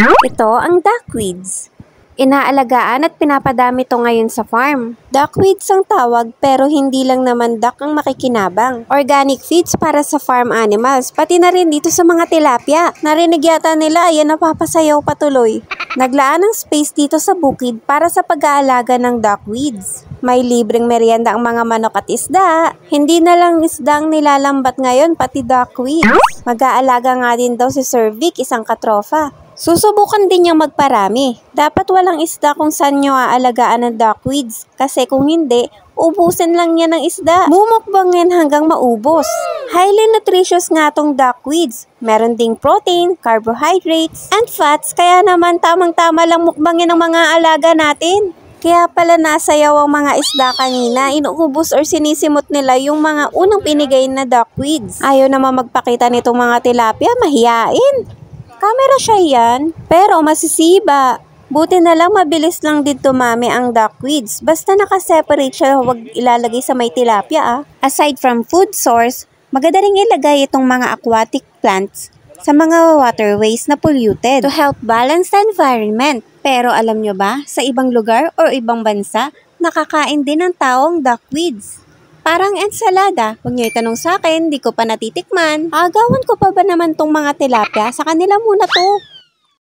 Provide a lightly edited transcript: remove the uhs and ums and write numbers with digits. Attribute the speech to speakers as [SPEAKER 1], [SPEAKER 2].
[SPEAKER 1] Ito ang duckweeds. Inaalagaan at pinapadami to ngayon sa farm. Duckweeds ang tawag pero hindi lang naman duck ang makikinabang. Organic feeds para sa farm animals, pati na rin dito sa mga tilapia. Narinig yata nila, ayan napapasayaw patuloy. Naglaan ng space dito sa bukid para sa pag-aalaga ng duckweeds. May libreng merienda ang mga manok at isda. Hindi na lang isda ang nilalambat ngayon, pati duckweeds. Mag-aalaga nga din daw si Sir Vic, isang katrofa. Susubukan din niyang magparami. Dapat walang isda kung saan niyo aalagaan ng duckweeds. Kasi kung hindi, ubusin lang niya ng isda. Bumukbangin hanggang maubos. Highly nutritious nga tong duckweeds. Meron ding protein, carbohydrates, and fats. Kaya naman tamang-tama lang mukbangin ng mga alaga natin. Kaya pala nasayaw ang mga isda kanina, inuubos or sinisimot nila yung mga unang pinigay na duckweeds. Ayaw naman magpakita nitong mga tilapia, mahiyain. Camera siya yan, pero masisiba. Buti na lang mabilis lang din tumami ang duckweeds. Basta nakaseparate siya, huwag ilalagay sa may tilapia. Aside from food source, maganda ring ilagay itong mga aquatic plants sa mga waterways na polluted to help balance the environment. Pero alam nyo ba, sa ibang lugar o ibang bansa, nakakain din ng taong duckweeds. Parang ensalada. Huwag niyo itanong sa akin, di ko pa natitikman. Agawan ko pa ba naman tong mga tilapia? Sa kanila muna to.